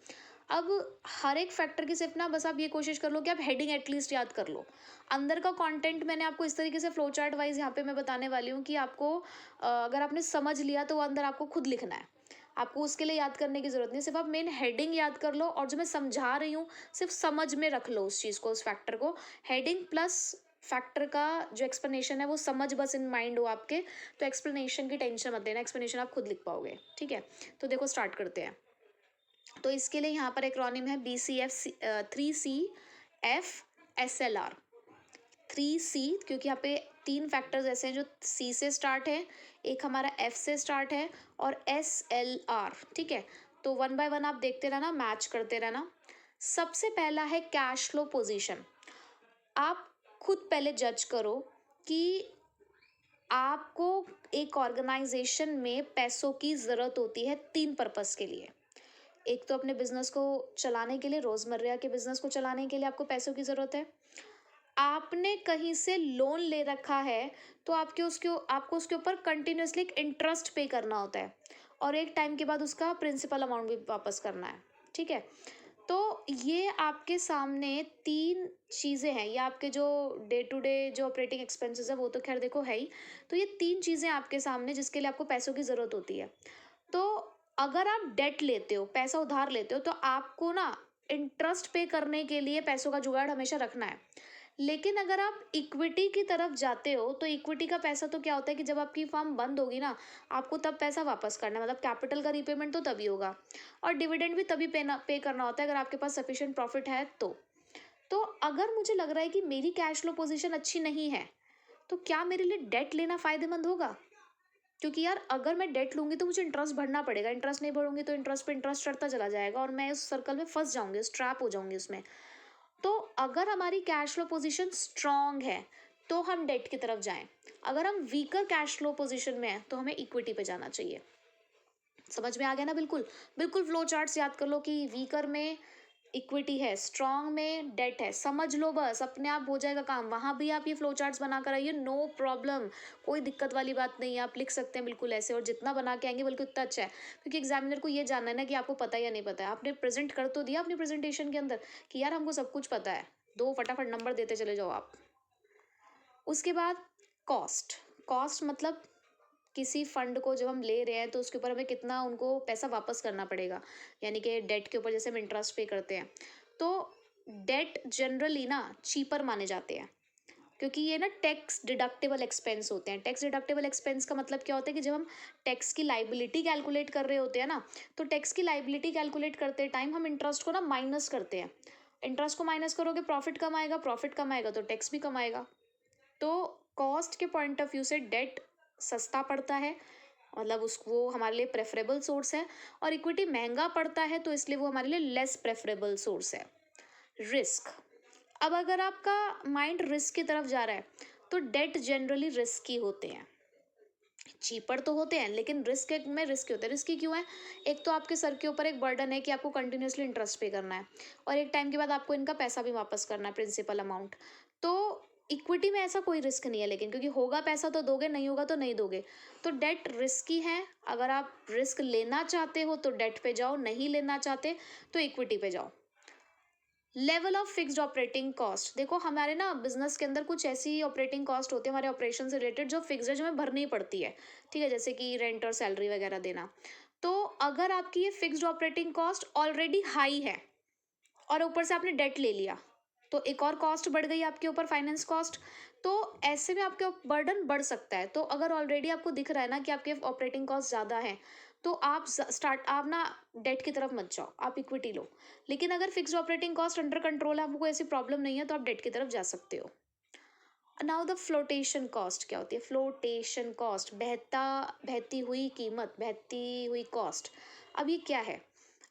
अब हर एक फैक्टर की सिर्फ ना बस आप ये कोशिश कर लो कि आप हेडिंग एटलीस्ट याद कर लो। अंदर का कंटेंट मैंने आपको इस तरीके से फ्लो चार्ट वाइज यहाँ पे मैं बताने वाली हूँ कि आपको अगर आपने समझ लिया तो वो अंदर आपको खुद लिखना है। आपको उसके लिए याद करने की ज़रूरत नहीं, सिर्फ आप मेन हेडिंग याद कर लो, और जो मैं समझा रही हूँ सिर्फ समझ में रख लो उस चीज़ को, उस फैक्टर को। हेडिंग प्लस फैक्टर का जो एक्सप्लेनेशन है वो समझ बस इन माइंड हो आपके, तो एक्सप्लेनेशन की टेंशन मत लेना, एक्सप्लेनेशन आप खुद लिख पाओगे। ठीक है, तो देखो स्टार्ट करते हैं। तो इसके लिए यहाँ पर एक्रोनिम है BCF 3CFSLR। 3C, क्योंकि यहाँ पे 3 फैक्टर्स ऐसे हैं जो C से स्टार्ट है, एक हमारा F से स्टार्ट है, और SLR। ठीक है, तो 1 बाय 1 आप देखते रहना, मैच करते रहना। सबसे पहला है कैश फ्लो पोजीशन। आप खुद पहले जज करो कि आपको एक ऑर्गेनाइजेशन में पैसों की ज़रूरत होती है 3 पर्पस के लिए। एक तो अपने बिजनेस को चलाने के लिए, रोज़मर्रा के बिजनेस को चलाने के लिए आपको पैसों की ज़रूरत है। आपने कहीं से लोन ले रखा है तो आपको उसके ऊपर कंटिन्यूअसली एक इंटरेस्ट पे करना होता है, और एक टाइम के बाद उसका प्रिंसिपल अमाउंट भी वापस करना है। ठीक है, तो ये आपके सामने 3 चीज़ें हैं, ये आपके जो डे टू डे जो ऑपरेटिंग एक्सपेंसेस है वो तो खैर देखो है ही। तो ये 3 चीज़ें आपके सामने जिसके लिए आपको पैसों की ज़रूरत होती है। तो अगर आप डेट लेते हो, पैसा उधार लेते हो, तो आपको ना इंटरेस्ट पे करने के लिए पैसों का जुगाड़ हमेशा रखना है। लेकिन अगर आप इक्विटी की तरफ जाते हो तो इक्विटी का पैसा तो क्या होता है कि जब आपकी फर्म बंद होगी ना, आपको तब पैसा वापस करना है, मतलब कैपिटल का रीपेमेंट तो तभी होगा, और डिविडेंड भी तभी पे करना होता है अगर आपके पास सफिशिएंट प्रॉफिट है तो। तो अगर मुझे लग रहा है कि मेरी कैश फ्लो पोजीशन अच्छी नहीं है, तो क्या मेरे लिए डेट लेना फायदेमंद होगा? क्योंकि यार अगर मैं डेट लूंगी तो मुझे इंटरेस्ट भरना पड़ेगा, इंटरेस्ट नहीं भरूंगी तो इंटरेस्ट पे इंटरेस्ट चढ़ता चला जाएगा और मैं उस सर्कल में फंस जाऊंगी, उस ट्रैप हो जाऊंगी उसमें। तो अगर हमारी कैश फ्लो पोजीशन स्ट्रांग है तो हम डेट की तरफ जाएं। अगर हम वीकर कैश फ्लो पोजीशन में हैं तो हमें इक्विटी पे जाना चाहिए। समझ में आ गया ना? बिल्कुल बिल्कुल फ्लो चार्ट्स याद कर लो कि वीकर में इक्विटी है, स्ट्रांग में डेट है, समझ लो बस, अपने आप हो जाएगा काम। वहां भी आप ये फ्लो चार्ट्स बना कर आइए, नो प्रॉब्लम, कोई दिक्कत वाली बात नहीं है, आप लिख सकते हैं बिल्कुल ऐसे, और जितना बना के आएंगे बल्कि उतना अच्छा है, क्योंकि एग्जामिनर को ये जानना है ना कि आपको पता है या नहीं पता है। आपने प्रेजेंट कर तो दिया अपनी प्रेजेंटेशन के अंदर कि यार हमको सब कुछ पता है, दो फटाफट नंबर देते चले जाओ आप। उसके बाद कॉस्ट। कॉस्ट मतलब किसी फंड को जब हम ले रहे हैं तो उसके ऊपर हमें कितना उनको पैसा वापस करना पड़ेगा, यानी कि डेट के ऊपर जैसे हम इंटरेस्ट पे करते हैं। तो डेट जनरली ना चीपर माने जाते हैं, क्योंकि ये ना टैक्स डिडक्टेबल एक्सपेंस होते हैं। टैक्स डिडक्टेबल एक्सपेंस का मतलब क्या होता है कि जब हम टैक्स की लाइबिलिटी कैलकुलेट कर रहे होते हैं ना, तो टैक्स की लाइबिलिटी कैलकुलेट करते टाइम हम इंटरेस्ट को ना माइनस करते हैं। इंटरेस्ट को माइनस करोगे, प्रॉफिट कम आएगा तो टैक्स भी कम आएगा। तो कॉस्ट के पॉइंट ऑफ व्यू से डेट सस्ता पड़ता है, मतलब उस वो हमारे लिए प्रेफरेबल सोर्स है, और इक्विटी महंगा पड़ता है तो इसलिए वो हमारे लिए लेस प्रेफरेबल सोर्स है। रिस्क। अब अगर आपका माइंड रिस्क की तरफ जा रहा है तो डेट जनरली रिस्की होते हैं। चीपर तो होते हैं लेकिन रिस्क में रिस्की होते हैं। रिस्की क्यों है? एक तो आपके सर के ऊपर एक बर्डन है कि आपको कंटिन्यूसली इंटरेस्ट पे करना है, और एक टाइम के बाद आपको इनका पैसा भी वापस करना है, प्रिंसिपल अमाउंट। तो इक्विटी में ऐसा कोई रिस्क नहीं है, लेकिन क्योंकि होगा पैसा तो दोगे, नहीं होगा तो नहीं दोगे। तो डेट रिस्की है। अगर आप रिस्क लेना चाहते हो तो डेट पे जाओ, नहीं लेना चाहते तो इक्विटी पे जाओ। Level of fixed operating cost. देखो हमारे ना बिजनेस के अंदर कुछ ऐसी ऑपरेटिंग कॉस्ट होती है हमारे ऑपरेशन से रिलेटेड जो फिक्स्ड है, जो हमें भरनी पड़ती है। ठीक है, जैसे कि रेंट और सैलरी वगैरह देना। तो अगर आपकी ये fixed operating cost already high है और ऊपर से आपने डेट ले लिया, तो एक और कॉस्ट बढ़ गई आपके ऊपर, फाइनेंस कॉस्ट। तो ऐसे में आपके बर्डन बढ़ सकता है। तो अगर ऑलरेडी आपको दिख रहा है ना कि आपके ऑपरेटिंग कॉस्ट ज़्यादा है, तो आप ना डेट की तरफ मत जाओ, आप इक्विटी लो। लेकिन अगर fixed operating cost under control है, आपको कोई ऐसी प्रॉब्लम नहीं है, तो आप डेट की तरफ जा सकते हो। नाउ द फ्लोटेशन कॉस्ट क्या होती है? फ्लोटेशन कॉस्ट, बहती हुई कीमत, बहती हुई कॉस्ट। अब ये क्या है?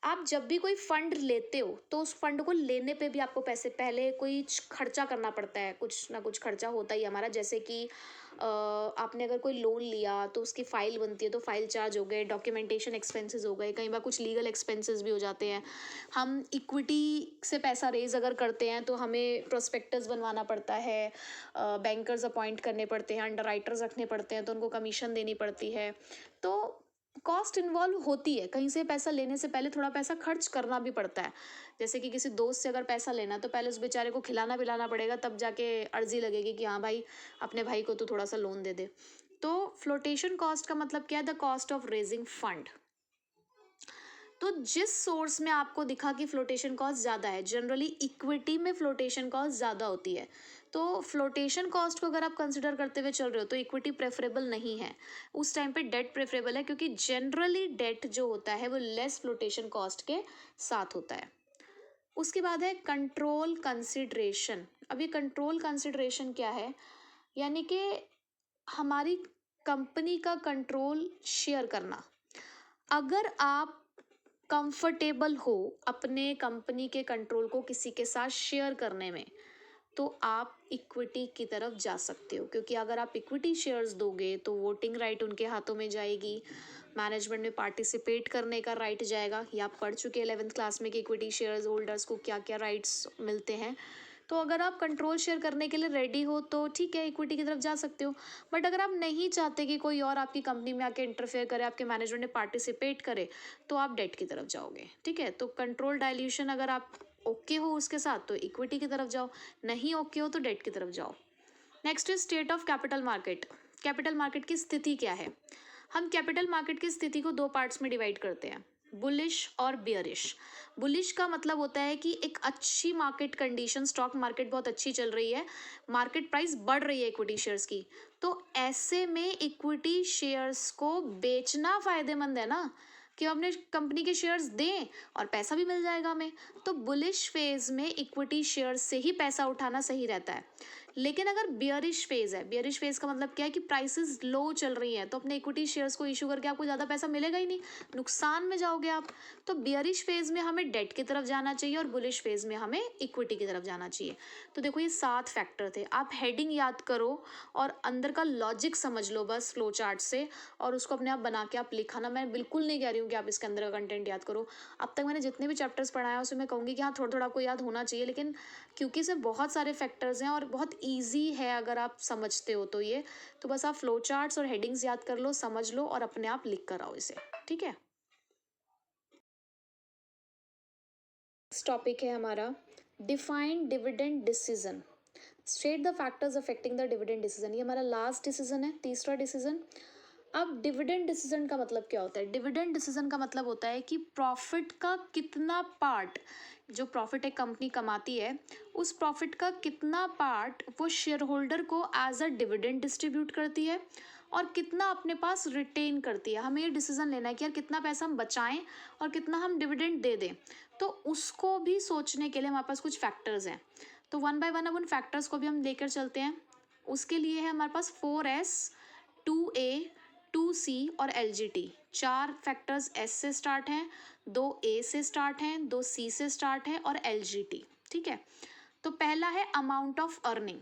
आप जब भी कोई फंड लेते हो तो उस फंड को लेने पे भी आपको पैसे पहले कोई खर्चा करना पड़ता है, कुछ ना कुछ खर्चा होता ही हमारा। जैसे कि आपने अगर कोई लोन लिया तो उसकी फ़ाइल बनती है, तो फाइल चार्ज हो गए, डॉक्यूमेंटेशन एक्सपेंसेस हो गए, कई बार कुछ लीगल एक्सपेंसेस भी हो जाते हैं। हम इक्विटी से पैसा रेज अगर करते हैं तो हमें प्रोस्पेक्टस बनवाना पड़ता है, बैंकर्स अपॉइंट करने पड़ते हैं, अंडर राइटर्स रखने पड़ते हैं, तो उनको कमीशन देनी पड़ती है। तो कॉस्ट इन्वॉल्व होती है, कहीं से पैसा लेने से पहले थोड़ा पैसा खर्च करना भी पड़ता है। जैसे कि किसी दोस्त से अगर पैसा लेना तो पहले उस बेचारे को खिलाना पिलाना पड़ेगा, तब जाके अर्जी लगेगी कि हाँ भाई अपने भाई को तो थोड़ा सा लोन दे दे। तो फ्लोटेशन कॉस्ट का मतलब क्या है? The cost of raising fund. तो जिस सोर्स में आपको दिखा कि फ्लोटेशन कॉस्ट ज़्यादा है, जनरली इक्विटी में फ्लोटेशन कॉस्ट ज़्यादा होती है। तो फ्लोटेशन कॉस्ट को अगर आप कंसिडर करते हुए चल रहे हो तो इक्विटी प्रेफरेबल नहीं है, उस टाइम पे डेट प्रेफरेबल है, क्योंकि जनरली डेट जो होता है वो लेस फ्लोटेशन कॉस्ट के साथ होता है। उसके बाद है कंट्रोल कंसिडरेशन। अब ये कंट्रोल कंसिडरेशन क्या है? यानी कि हमारी कंपनी का कंट्रोल शेयर करना। अगर आप कंफर्टेबल हो अपने कंपनी के कंट्रोल को किसी के साथ शेयर करने में, तो आप इक्विटी की तरफ जा सकते हो, क्योंकि अगर आप इक्विटी शेयर्स दोगे तो वोटिंग राइट उनके हाथों में जाएगी, मैनेजमेंट में पार्टिसिपेट करने का राइट जाएगा। ये आप पढ़ चुके 11th क्लास में कि इक्विटी शेयर्स होल्डर्स को क्या क्या राइट्स मिलते हैं। तो अगर आप कंट्रोल शेयर करने के लिए रेडी हो तो ठीक है, इक्विटी की तरफ जा सकते हो। बट अगर आप नहीं चाहते कि कोई और आपकी कंपनी में आके इंटरफेयर करे, आपके मैनेजमेंट में पार्टिसिपेट करे, तो आप डेट की तरफ जाओगे। ठीक है, तो कंट्रोल डाइल्यूशन अगर आप ओके हो उसके साथ तो इक्विटी की तरफ जाओ, नहीं ओके हो तो डेट की तरफ जाओ। Next is state of capital market. Capital market की स्थिति क्या है? हम कैपिटल मार्केट की स्थिति को दो पार्ट्स में डिवाइड करते हैं, बुलिश और बियरिश। बुलिश का मतलब होता है कि एक अच्छी मार्केट कंडीशन, स्टॉक मार्केट बहुत अच्छी चल रही है, मार्केट प्राइस बढ़ रही है इक्विटी शेयर्स की, तो ऐसे में इक्विटी शेयर्स को बेचना फायदेमंद है ना। कि हम अपने कंपनी के शेयर्स दें और पैसा भी मिल जाएगा हमें। तो बुलिश फेज में इक्विटी शेयर्स से ही पैसा उठाना सही रहता है। लेकिन अगर बियरिश फेज है, बियरिश फेज का मतलब क्या है कि प्राइसेस लो चल रही हैं, तो अपने इक्विटी शेयर्स को इशू करके आपको ज़्यादा पैसा मिलेगा ही नहीं, नुकसान में जाओगे आप। तो बियरिश फेज में हमें डेट की तरफ जाना चाहिए और बुलिश फेज में हमें इक्विटी की तरफ जाना चाहिए। तो देखो ये 7 फैक्टर थे। आप हेडिंग याद करो और अंदर का लॉजिक समझ लो बस फ्लो चार्ट से, और उसको अपने आप बना के आप लिखाना। मैं बिल्कुल नहीं कह रही हूँ कि आप इसके अंदर का कंटेंट याद करो। अब तक मैंने जितने भी चैप्टर्स पढ़ाया उसमें मैं कहूँगी कि हाँ थोड़ा थोड़ा आपको याद होना चाहिए, लेकिन क्योंकि इसमें बहुत सारे फैक्टर्स हैं और बहुत ईजी है अगर आप समझते हो तो ये, तो बस आप फ्लो चार्ट्स और हेडिंग्स याद कर लो, समझ लो और अपने आप लिख कर आओ इसे, ठीक है। नेक्स्ट टॉपिक है हमारा define dividend decision, state the factors affecting the dividend decision. ये हमारा लास्ट डिसीजन है, तीसरा डिसीजन। अब डिविडेंड डिसीजन का मतलब क्या होता है? डिविडेंड डिसीजन का मतलब होता है कि प्रॉफिट का कितना पार्ट, जो प्रॉफिट एक कंपनी कमाती है उस प्रॉफिट का कितना पार्ट वो शेयर होल्डर को एज अ डिविडेंड डिस्ट्रीब्यूट करती है और कितना अपने पास रिटेन करती है। हमें ये डिसीजन लेना है कि यार कितना पैसा हम बचाएं और कितना हम डिविडेंड दे दें। तो उसको भी सोचने के लिए हमारे पास कुछ फैक्टर्स हैं। तो वन बाय वन अब उन फैक्टर्स को भी हम लेकर चलते हैं। उसके लिए है हमारे पास 4S, 2A, 2C और LGT। 4 फैक्टर्स S से स्टार्ट हैं, 2 A से स्टार्ट हैं, 2 C से स्टार्ट है और LGT, ठीक है। तो पहला है अमाउंट ऑफ अर्निंग।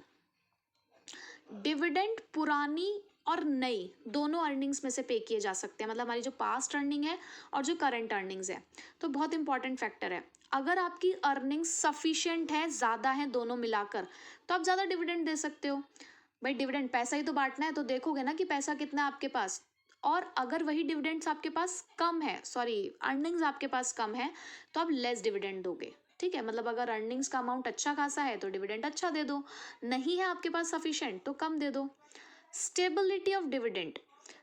डिविडेंड पुरानी और नई दोनों अर्निंग्स में से पे किए जा सकते हैं, मतलब हमारी जो पास्ट अर्निंग है और जो करंट अर्निंग्स है। तो बहुत इंपॉर्टेंट फैक्टर है। अगर आपकी अर्निंग सफिशिएंट है, ज़्यादा है दोनों मिलाकर, तो आप ज़्यादा डिविडेंड दे सकते हो। भाई डिविडेंड पैसा ही तो बांटना है, तो देखोगे ना कि पैसा कितना है आपके पास। और अगर वही डिविडेंड्स आपके पास कम है, सॉरी अर्निंग्स आपके पास कम है, तो आप लेस डिविडेंड दोगे, ठीक है। मतलब अगर अर्निंग्स का अमाउंट अच्छा खासा है तो डिविडेंड अच्छा दे दो, नहीं है आपके पास सफिशिएंट तो कम दे दो। स्टेबिलिटी ऑफ डिविडेंड,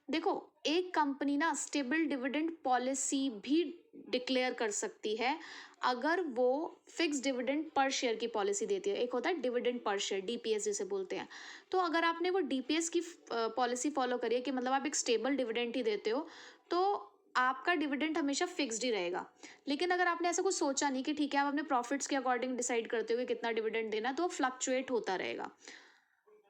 देखो एक कंपनी ना स्टेबल डिविडेंड पॉलिसी भी डिक्लेयर कर सकती है अगर वो फिक्स डिविडेंड पर शेयर की पॉलिसी देती है। एक होता है डिविडेंड पर शेयर, डीपीएस जिसे बोलते हैं। तो अगर आपने वो डीपीएस की पॉलिसी फॉलो करी है कि मतलब आप एक स्टेबल डिविडेंड ही देते हो, तो आपका डिविडेंड हमेशा फिक्स्ड ही रहेगा। लेकिन अगर आपने ऐसा कुछ सोचा नहीं कि ठीक है आप अपने प्रॉफिट्स के अकॉर्डिंग डिसाइड करते हो कि कितना डिविडेंड देना, तो वो फ्लक्चुएट होता रहेगा।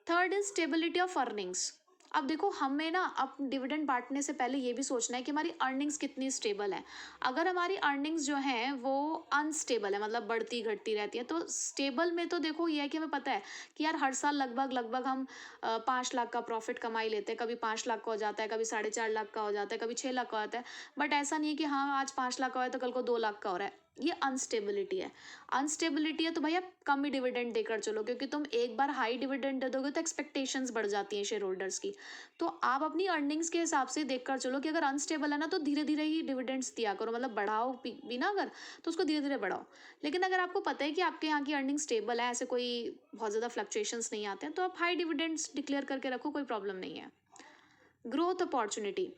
Third is stability of earnings. अब देखो हमें ना अब डिविडेंड बांटने से पहले ये भी सोचना है कि हमारी अर्निंग्स कितनी स्टेबल है। अगर हमारी अर्निंग्स जो हैं वो अनस्टेबल है, मतलब बढ़ती घटती रहती है, तो स्टेबल में तो देखो ये है कि हमें पता है कि यार हर साल लगभग लगभग हम 5 लाख का प्रॉफिट कमाई लेते हैं। कभी 5 लाख का हो जाता है, कभी 4.5 लाख का हो जाता है, कभी 6 लाख का हो जाता है। बट ऐसा नहीं है कि हाँ आज 5 लाख का हो है तो कल को 2 लाख का हो रहा है। ये अनस्टेबिलिटी है। अनस्टेबिलिटी है तो भाई आप कम ही डिविडेंड देकर चलो, क्योंकि तुम एक बार हाई डिविडेंड दे दोगे तो एक्सपेक्टेशंस बढ़ जाती हैं शेयर होल्डर्स की। तो आप अपनी अर्निंग्स के हिसाब से देखकर चलो कि अगर अनस्टेबल है ना तो धीरे धीरे ही डिविडेंड्स दिया करो, मतलब बढ़ाओ भी ना अगर, तो उसको धीरे धीरे बढ़ाओ। लेकिन अगर आपको पता है कि आपके यहाँ की अर्निंग स्टेबल है, ऐसे कोई बहुत ज़्यादा फ्लक्चुएशंस नहीं आते हैं, तो आप हाई डिविडेंड्स डिक्लेयर करके रखो, कोई प्रॉब्लम नहीं है। ग्रोथ अपॉर्चुनिटी,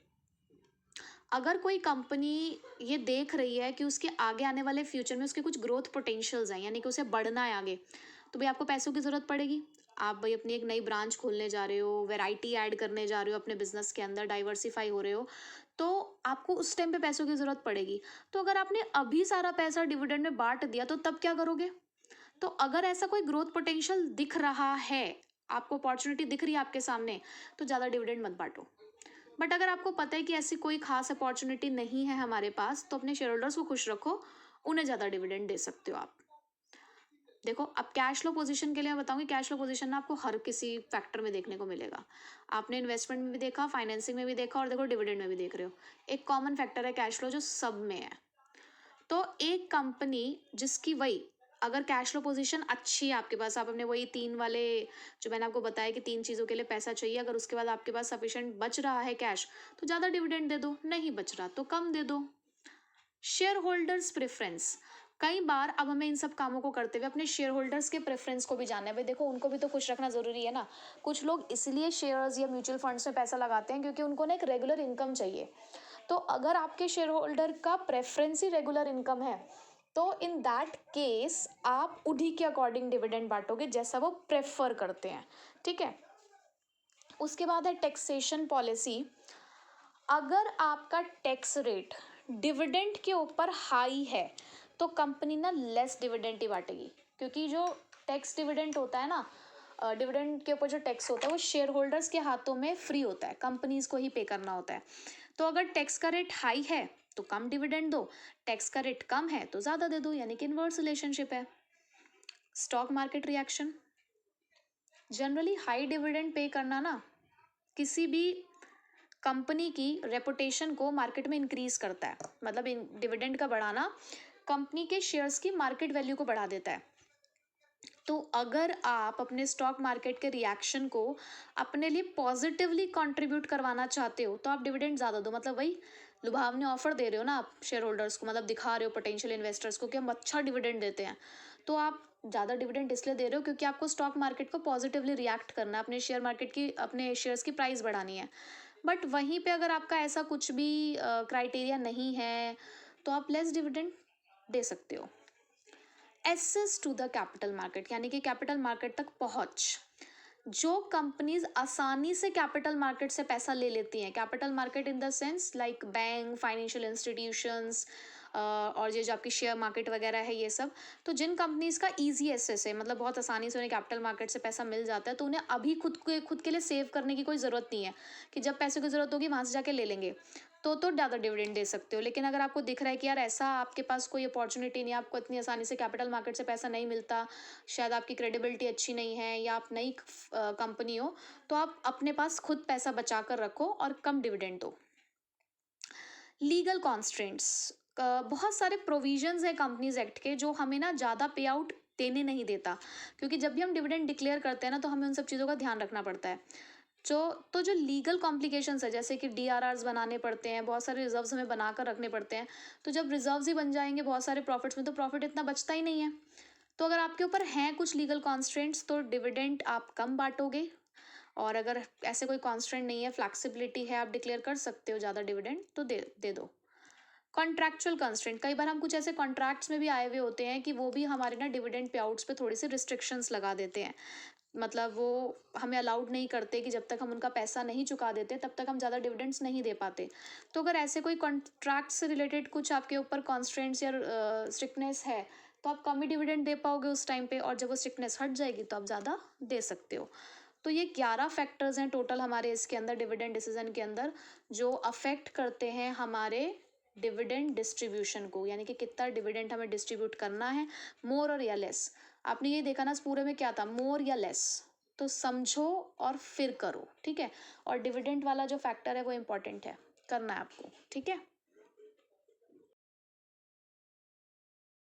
अगर कोई कंपनी ये देख रही है कि उसके आगे आने वाले फ्यूचर में उसके कुछ ग्रोथ पोटेंशियल्स हैं, यानी कि उसे बढ़ना है आगे, तो भाई आपको पैसों की ज़रूरत पड़ेगी। आप भाई अपनी एक नई ब्रांच खोलने जा रहे हो, वैरायटी ऐड करने जा रहे हो अपने बिजनेस के अंदर, डाइवर्सिफाई हो रहे हो, तो आपको उस टाइम पे पैसों की ज़रूरत पड़ेगी। तो अगर आपने अभी सारा पैसा डिविडेंड में बांट दिया तो तब क्या करोगे? तो अगर ऐसा कोई ग्रोथ पोटेंशियल दिख रहा है, आपको अपॉर्चुनिटी दिख रही है आपके सामने, तो ज़्यादा डिविडेंड मत बांटो। बट अगर आपको पता है कि ऐसी कोई खास अपॉर्चुनिटी नहीं है हमारे पास, तो अपने शेयर होल्डर्स को खुश रखो, उन्हें ज़्यादा डिविडेंड दे सकते हो आप। देखो अब कैश फ्लो पोजीशन के लिए मैं बताऊंगी, कैश फ्लो पोजीशन ना आपको हर किसी फैक्टर में देखने को मिलेगा। आपने इन्वेस्टमेंट में भी देखा, फाइनेंसिंग में भी देखा और देखो डिविडेंड में भी देख रहे हो। एक कॉमन फैक्टर है कैश फ्लो जो सब में है। तो एक कंपनी जिसकी वही अगर कैश फ्लो पोजीशन अच्छी है आपके पास, आप अपने वही 3 वाले जो मैंने आपको बताया कि 3 चीज़ों के लिए पैसा चाहिए, अगर उसके बाद आपके पास सफिशिएंट बच रहा है कैश, तो ज़्यादा डिविडेंड दे दो, नहीं बच रहा तो कम दे दो। शेयर होल्डर्स प्रेफरेंस, कई बार अब हमें इन सब कामों को करते हुए अपने शेयर होल्डर्स के प्रेफरेंस को भी जानना है। भाई देखो उनको भी तो खुश रखना ज़रूरी है ना। कुछ लोग इसलिए शेयर्स या म्यूचुअल फंड्स में पैसा लगाते हैं क्योंकि उनको ना एक रेगुलर इनकम चाहिए। तो अगर आपके शेयर होल्डर का प्रेफरेंस ही रेगुलर इनकम है, तो इन दैट केस आप उन्हीं के अकॉर्डिंग डिविडेंड बांटोगे जैसा वो प्रेफर करते हैं, ठीक है। उसके बाद है टैक्सेशन पॉलिसी। अगर आपका टैक्स रेट डिविडेंड के ऊपर हाई है तो कंपनी ना लेस डिविडेंड ही बांटेगी, क्योंकि जो टैक्स डिविडेंड होता है ना, डिविडेंड के ऊपर जो टैक्स होता है वो शेयर होल्डर्स के हाथों में फ्री होता है, कंपनीज को ही पे करना होता है। तो अगर टैक्स का रेट हाई है तो कम डिविडेंड दो, टैक्स का रेट कम है तो ज़्यादा दे दो, यानी कि इनवर्स रिलेशनशिप है। Stock market reaction, generally high dividend pay करना ना किसी भी कंपनी की रेपुटेशन को मार्केट में इंक्रीज करता है, मतलब डिविडेंड का बढ़ाना कंपनी के शेयर्स की मार्केट वैल्यू को बढ़ा देता है। तो अगर आप अपने स्टॉक मार्केट के रिएक्शन को अपने लिए पॉजिटिवली कंट्रीब्यूट करवाना चाहते हो तो आप डिविडेंड ज़्यादा दो, मतलब वही लुभावने ऑफर दे रहे हो ना आप शेयर होल्डर्स को, मतलब दिखा रहे हो पोटेंशियल इन्वेस्टर्स को कि हम अच्छा डिविडेंड देते हैं। तो आप ज़्यादा डिविडेंड इसलिए दे रहे हो क्योंकि आपको स्टॉक मार्केट को पॉजिटिवली रिएक्ट करना है, अपने शेयर मार्केट की, अपने शेयर्स की प्राइस बढ़ानी है। बट वहीं पे अगर आपका ऐसा कुछ भी क्राइटेरिया नहीं है तो आप लेस डिविडेंड दे सकते हो। Access to the capital market, यानी कि कैपिटल मार्केट तक पहुंच। जो कंपनीज आसानी से कैपिटल मार्केट से पैसा ले लेती हैं, capital market in the sense like bank, financial institutions, और ये जो आपकी शेयर मार्केट वगैरह है ये सब, तो जिन कंपनीज का इजी एक्सेस है, मतलब बहुत आसानी से उन्हें कैपिटल मार्केट से पैसा मिल जाता है, तो उन्हें अभी खुद के लिए सेव करने की कोई ज़रूरत नहीं है कि जब पैसे की ज़रूरत होगी वहाँ से जाके ले लेंगे, तो ज़्यादा डिविडेंड दे सकते हो। लेकिन अगर आपको दिख रहा है कि यार ऐसा आपके पास कोई अपॉर्चुनिटी नहीं है, आपको इतनी आसानी से कैपिटल मार्केट से पैसा नहीं मिलता, शायद आपकी क्रेडिबिलिटी अच्छी नहीं है या आप नई कंपनी हो, तो आप अपने पास खुद पैसा बचा कर रखो और कम डिविडेंड दो। लीगल कॉन्स्ट्रेंट्स, बहुत सारे प्रोविजंस है कंपनीज एक्ट के जो हमें ना ज़्यादा पे आउट देने नहीं देता, क्योंकि जब भी हम डिविडेंड डिक्लेयर करते हैं ना तो हमें उन सब चीज़ों का ध्यान रखना पड़ता है। जो लीगल कॉम्प्लिकेशंस है, जैसे कि डीआरआर्स बनाने पड़ते हैं, बहुत सारे रिजर्व्स हमें बनाकर रखने पड़ते हैं, तो जब रिजर्व्स ही बन जाएंगे बहुत सारे प्रॉफिट्स में तो प्रॉफिट इतना बचता ही नहीं है। तो अगर आपके ऊपर हैं कुछ लीगल कॉन्स्ट्रेंट्स तो डिविडेंड आप कम बांटोगे, और अगर ऐसे कोई कॉन्स्ट्रेंट नहीं है, फ्लैक्सिबिलिटी है, आप डिक्लेयर कर सकते हो ज़्यादा डिविडेंड तो दे दे दो। कॉन्ट्रैक्चुअल कंस्ट्रेंट, कई बार हम कुछ ऐसे कॉन्ट्रैक्ट्स में भी आए हुए होते हैं कि वो भी हमारे ना डिविडेंड पे आउट्स पे थोड़ी सी रिस्ट्रिक्शंस लगा देते हैं, मतलब वो हमें अलाउड नहीं करते कि जब तक हम उनका पैसा नहीं चुका देते तब तक हम ज़्यादा डिविडेंड्स नहीं दे पाते। तो अगर ऐसे कोई कॉन्ट्रैक्ट से रिलेटेड कुछ आपके ऊपर कॉन्स्ट्रेंट्स या स्ट्रिक्टनेस है तो आप कम ही डिविडेंड दे पाओगे उस टाइम पे, और जब वो स्ट्रिक्टनेस हट जाएगी तो आप ज़्यादा दे सकते हो। तो ये 11 फैक्टर्स हैं टोटल हमारे इसके अंदर, डिविडेंड डिसीजन के अंदर, जो अफेक्ट करते हैं हमारे डिविडेंड डिस्ट्रीब्यूशन को, यानी कि कितना डिविडेंड हमें डिस्ट्रीब्यूट करना है, मोर और या लेस। आपने ये देखा ना इस पूरे में क्या था, मोर या लेस, तो समझो और फिर करो, ठीक है। और डिविडेंड वाला जो फैक्टर है वो इम्पोर्टेंट है, करना है आपको, ठीक है।